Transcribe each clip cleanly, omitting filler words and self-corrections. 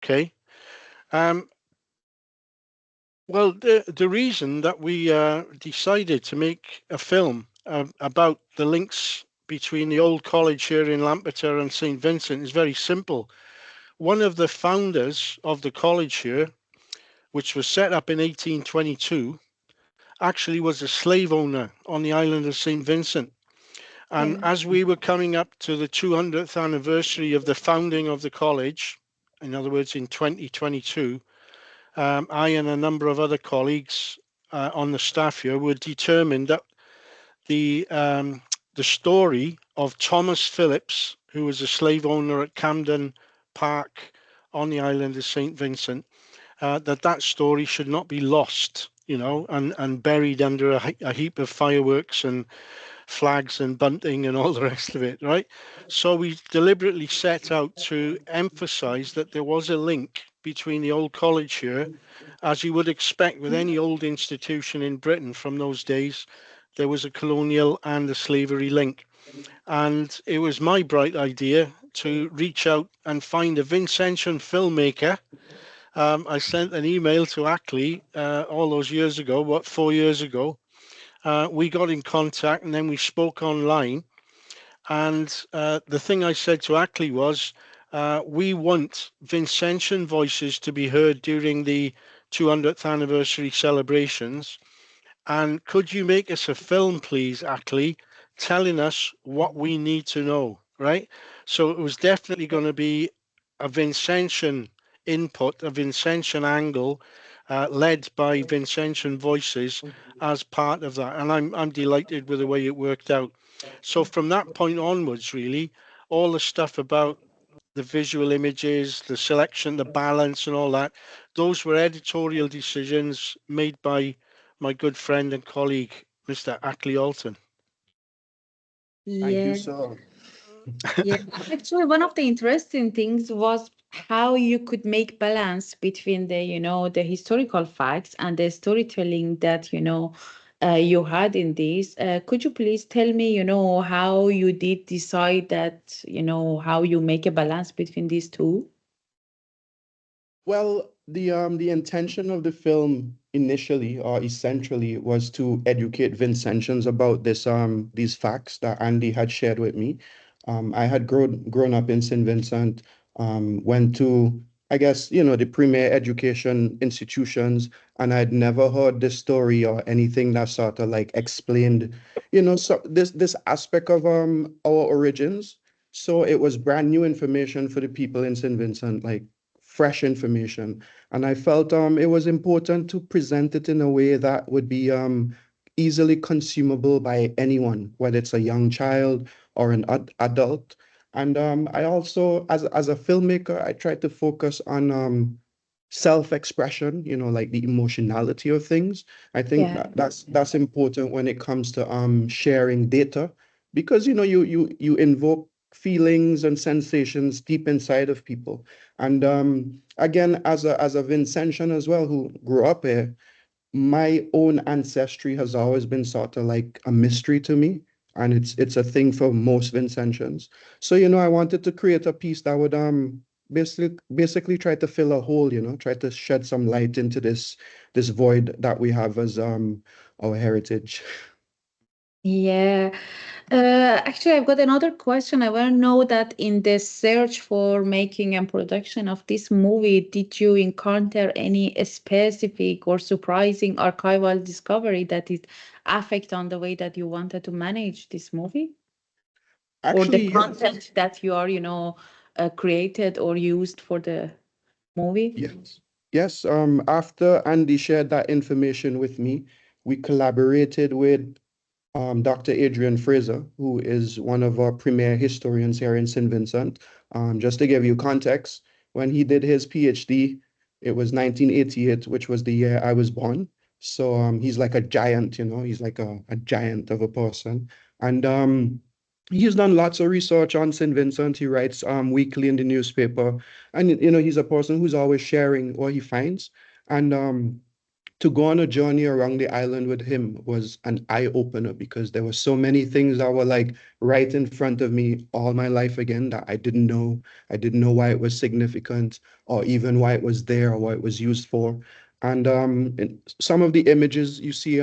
Okay. Um, well, the reason that we decided to make a film about the links between the old college here in Lampeter and St. Vincent is very simple. One of the founders of the college here, which was set up in 1822, actually was a slave owner on the island of St. Vincent. And Yeah. as we were coming up to the 200th anniversary of the founding of the college, in other words, in 2022, I and a number of other colleagues on the staff here were determined that the um, the story of Thomas Phillips, who was a slave owner at Camden Park on the island of St. Vincent, that story should not be lost, and buried under a heap of fireworks and flags and bunting and all the rest of it, right? So we deliberately set out to emphasize that there was a link between the old college here, as you would expect with any old institution in Britain from those days. There was a colonial and a slavery link. And it was my bright idea to reach out and find a Vincentian filmmaker. I sent an email to Akley all those years ago, 4 years ago. We got in contact and then we spoke online. And the thing I said to Akley was, we want Vincentian voices to be heard during the 200th anniversary celebrations. And could you make us a film, please, Akley, telling us what we need to know, right? So it was definitely going to be a Vincentian input, a Vincentian angle, led by Vincentian voices as part of that. And I'm delighted with the way it worked out. So from that point onwards, really, all the stuff about the visual images, the selection, the balance, and all that, those were editorial decisions made by my good friend and colleague, Mr. Akley Olton. Thank you, Yeah. sir. Yeah, actually, one of the interesting things was how you could make balance between the historical facts and the storytelling that, you had in this. Could you please tell me, how you did decide that, how you make a balance between these two? Well, the intention of the film initially or essentially was to educate Vincentians about these facts that Andy had shared with me. I had grown up in St. Vincent, went to, I guess, the premier education institutions, and I'd never heard this story or anything that sort of like explained, so this aspect of our origins. So it was brand new information for the people in St. Vincent, like fresh information. And I felt it was important to present it in a way that would be easily consumable by anyone, whether it's a young child or an adult. And I also, as a filmmaker, I try to focus on self-expression, like the emotionality of things. I think Yeah. that's important when it comes to sharing data, because you invoke feelings and sensations deep inside of people. And again, as a Vincentian as well, who grew up here, my own ancestry has always been sort of like a mystery to me, and it's a thing for most Vincentians. So I wanted to create a piece that would basically try to fill a hole, try to shed some light into this void that we have as our heritage. Yeah. Actually, I've got another question. I want to know that in the search for making and production of this movie, did you encounter any specific or surprising archival discovery that is affect on the way that you wanted to manage this movie or the Actually, yes. content that you are, created or used for the movie? Yes. Yes. After Andy shared that information with me, we collaborated with Dr. Adrian Fraser, who is one of our premier historians here in St. Vincent. Just to give you context, when he did his PhD, it was 1988, which was the year I was born. So he's like a giant, he's like a giant of a person. And he's done lots of research on St. Vincent. He writes weekly in the newspaper. And, he's a person who's always sharing what he finds. And to go on a journey around the island with him was an eye-opener because there were so many things that were like right in front of me all my life again that I didn't know. I didn't know why it was significant or even why it was there or what it was used for. And in some of the images you see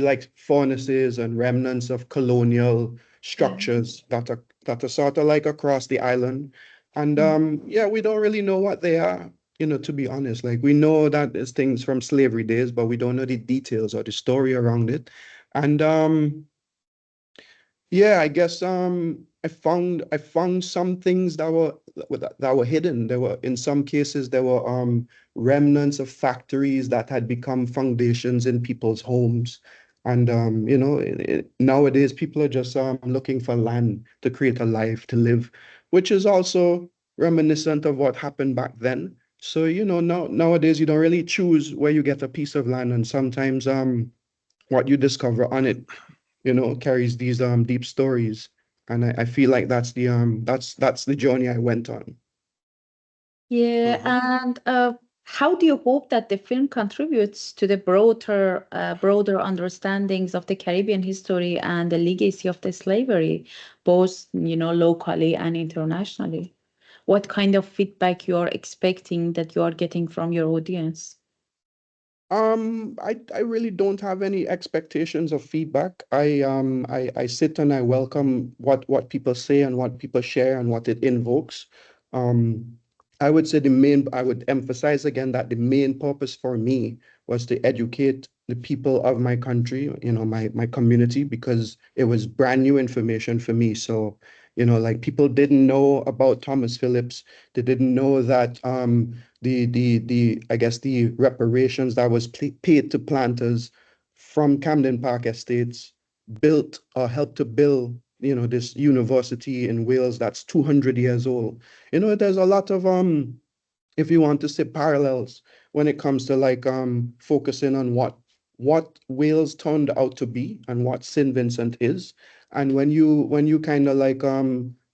like furnaces and remnants of colonial structures that are sort of like across the island. And yeah, we don't really know what they are, to be honest. Like we know that there's things from slavery days, but we don't know the details or the story around it. And yeah, I guess I found some things that were hidden. There were, in some cases there were remnants of factories that had become foundations in people's homes. And nowadays people are just looking for land to create a life to live, which is also reminiscent of what happened back then. So, nowadays you don't really choose where you get a piece of land, and sometimes what you discover on it carries these deep stories. And I feel like that's the journey I went on. Yeah, Mhm. and how do you hope that the film contributes to the broader understandings of the Caribbean history and the legacy of the slavery, both, locally and internationally? What kind of feedback you are expecting that you are getting from your audience? I really don't have any expectations of feedback. I sit and I welcome what people say and what people share and what it invokes. Um, I would emphasize again that the main purpose for me was to educate the people of my country, my community, because it was brand new information for me. So, like people didn't know about Thomas Phillips. They didn't know that the I guess the reparations that was paid to planters from Camden Park Estates built or helped to build this university in Wales that's 200 years old. There's a lot of if you want to say parallels when it comes to like focusing on what Wales turned out to be and what St. Vincent is. And when you kind of like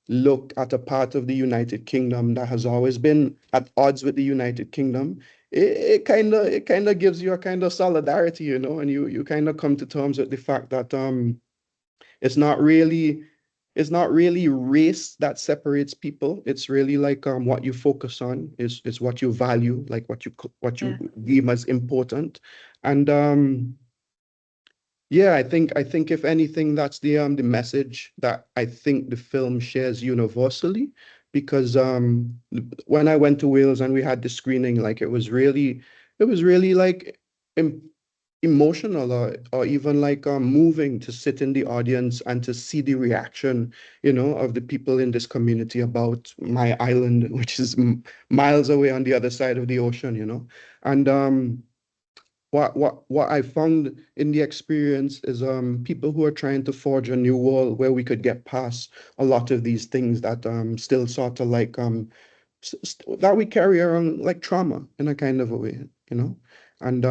look at a part of the United Kingdom that has always been at odds with the United Kingdom, it kind of gives you a kind of solidarity, and you kind of come to terms with the fact that it's not really it's not really race that separates people. It's really like what you focus on is what you value, like what you Yeah. deem as important. And yeah, I think if anything, that's the message that I think the film shares universally, because when I went to Wales and we had the screening, like it was really like em emotional, or even like moving to sit in the audience and to see the reaction, of the people in this community about my island, which is miles away on the other side of the ocean. And what I found in the experience is people who are trying to forge a new world where we could get past a lot of these things that still sort of like that we carry around like trauma in a kind of a way. And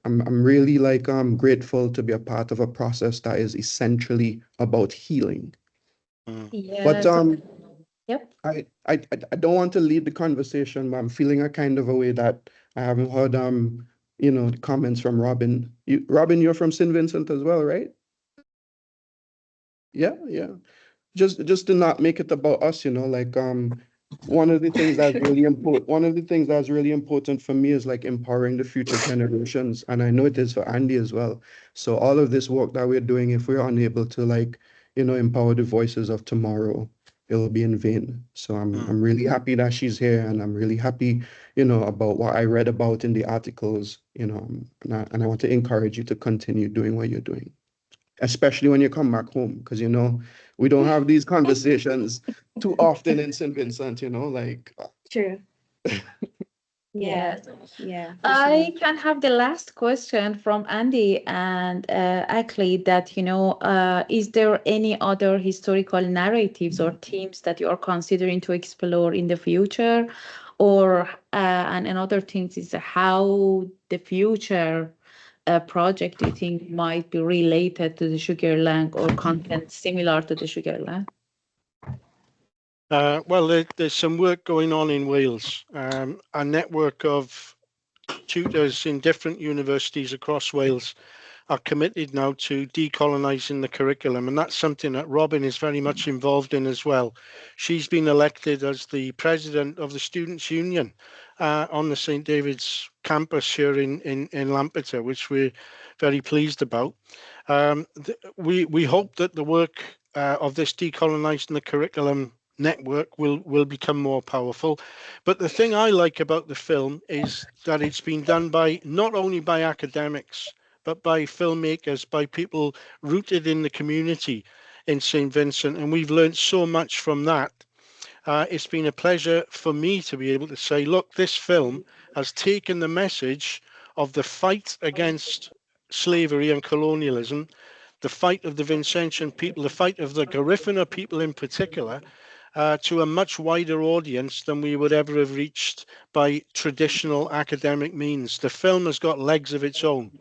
I'm really like grateful to be a part of a process that is essentially about healing. Mm. But Yeah. Yep. I don't want to lead the conversation, but I'm feeling a kind of a way that I haven't heard the comments from Robyn. Robyn, you're from St. Vincent as well, right? Yeah, yeah. Just to not make it about us, like one of the things that's really important for me is like empowering the future generations, and I know it is for Andy as well. So all of this work that we're doing, if we're unable to like empower the voices of tomorrow, it'll be in vain. So Mm. I'm really happy that she's here, and I'm really happy about what I read about in the articles, and I want to encourage you to continue doing what you're doing, especially when you come back home, because we don't have these conversations too often in St. Vincent, like True. Yeah. Yes. Yeah, for I sure. can have the last question from Andy and Akley that, is there any other historical narratives or themes that you are considering to explore in the future? Or, and another thing is how the future project do you think might be related to the Sugar Land or content similar to the Sugar Land? Well, there's some work going on in Wales. A network of tutors in different universities across Wales are committed now to decolonising the curriculum, and that's something that Robyn is very much involved in as well. She's been elected as the president of the Students' Union on the St David's campus here in Lampeter, which we're very pleased about. We hope that the work of this decolonising the curriculum network will become more powerful. But the thing I like about the film is that it's been done by not only by academics, but by filmmakers, by people rooted in the community in St. Vincent. And we've learned so much from that. It's been a pleasure for me to be able to say, look, this film has taken the message of the fight against slavery and colonialism, the fight of the Vincentian people, the fight of the Garifuna people in particular, to a much wider audience than we would ever have reached by traditional academic means. The film has got legs of its own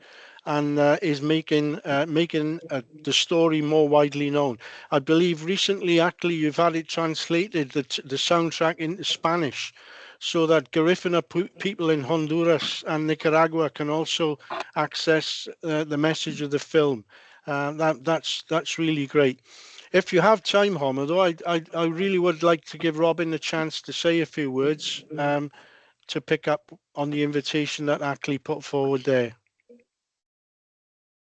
and is making the story more widely known. I believe recently, Akley, you've had it translated, the soundtrack into Spanish, so that Garifuna people in Honduras and Nicaragua can also access the message of the film. That's really great. If you have time, Homa, though, I really would like to give Robyn a chance to say a few words to pick up on the invitation that Akley put forward there.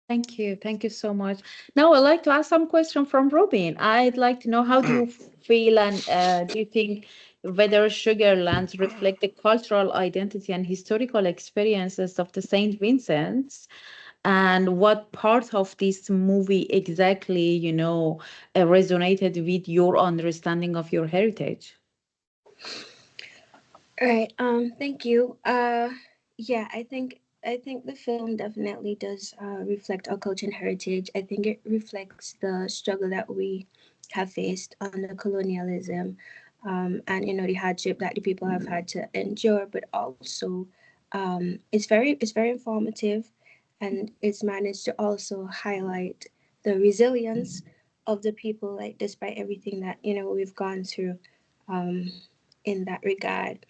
Thank you. Thank you so much. Now I'd like to ask some question from Robyn. I'd like to know, how do you feel, and do you think whether Sugarlands reflect the cultural identity and historical experiences of the St. Vincent's, and what part of this movie exactly, resonated with your understanding of your heritage? Right. Thank you. Yeah, I think the film definitely does reflect our culture and heritage. I think it reflects the struggle that we have faced under colonialism, and the hardship that the people have had to endure. But also, it's very informative, and it's managed to also highlight the resilience of the people, like despite everything that we've gone through. In that regard,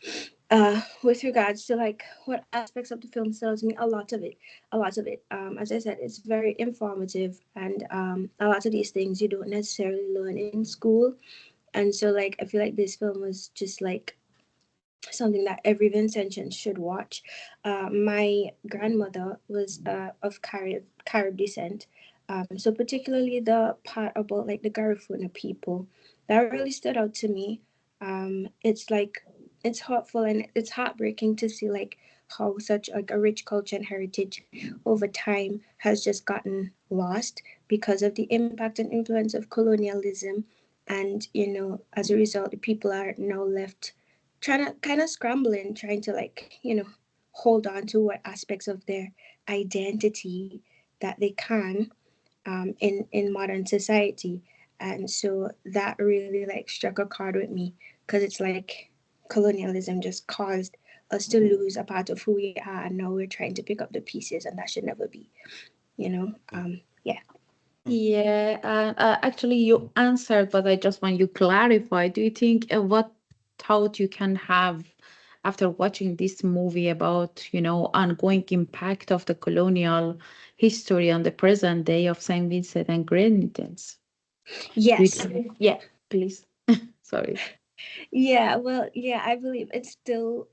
with regards to like what aspects of the film sells me, a lot of it, as I said, it's very informative, and a lot of these things you don't necessarily learn in school. And so like I feel like this film was just like something that every Vincentian should watch. My grandmother was of Carib descent, so particularly the part about like the Garifuna people, that really stood out to me. It's like, it's hurtful and it's heartbreaking to see like how such like a rich culture and heritage over time has just gotten lost because of the impact and influence of colonialism. And as a result, the people are now left trying to kind of scrambling, trying to like hold on to what aspects of their identity that they can in modern society. And so that really like struck a chord with me, because it's like colonialism just caused us to lose a part of who we are, and now we're trying to pick up the pieces, and that should never be. Yeah. Yeah, actually you answered, but I just want you clarify. Do you think what thought you can have after watching this movie about, ongoing impact of the colonial history on the present day of Saint Vincent and Grenadines? Yes. Yeah, please. Sorry. Yeah, well, yeah, I believe it's still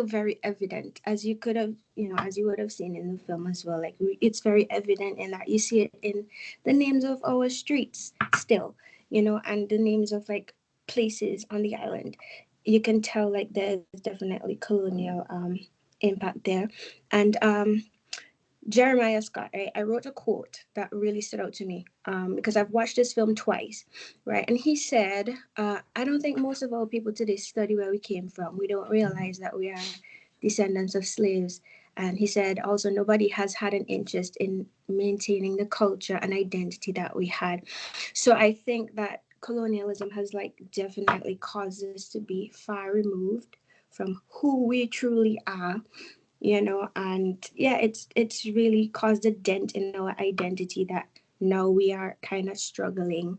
very evident, as you could have, as you would have seen in the film as well. Like it's very evident in that you see it in the names of our streets still, and the names of like places on the island. You can tell like there's definitely colonial impact there. And Jeremiah Scott, right? I wrote a quote that really stood out to me because I've watched this film twice, right? And he said, I don't think most of our people today study where we came from. We don't realize that we are descendants of slaves. And he said also, nobody has had an interest in maintaining the culture and identity that we had. So I think that colonialism has like definitely caused us to be far removed from who we truly are. And yeah, it's really caused a dent in our identity that now we are kind of struggling.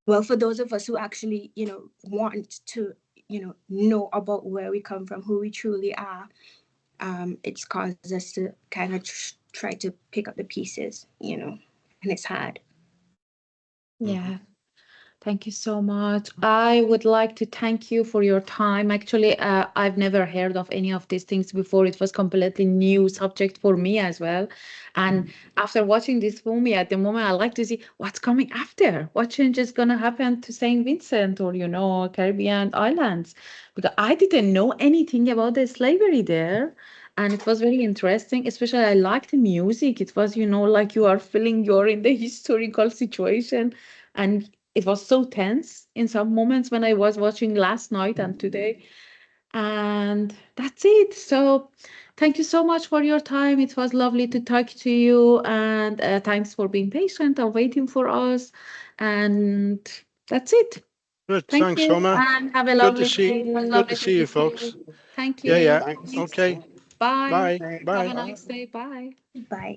Well, for those of us who actually want to know about where we come from, who we truly are, it's caused us to kind of try to pick up the pieces, and it's hard. Yeah. Thank you so much. I would like to thank you for your time. Actually, I've never heard of any of these things before. It was completely new subject for me as well. And after watching this movie, at the moment, I like to see what's coming after. What change is going to happen to Saint Vincent or, Caribbean islands? Because I didn't know anything about the slavery there. And it was very interesting, especially I liked the music. It was, like you are feeling you're in the historical situation. And it was so tense in some moments when I was watching last night and today. And that's it. So thank you so much for your time. It was lovely to talk to you. And thanks for being patient and waiting for us. And that's it. Good. Thank Thanks, you. Homa. And have a Good lovely to see. day. It was Good lovely to see you, speak to folks. you. Thank you. Yeah. Thanks. Okay. Bye. Bye. Bye. Have a Bye. nice day. Bye. Bye.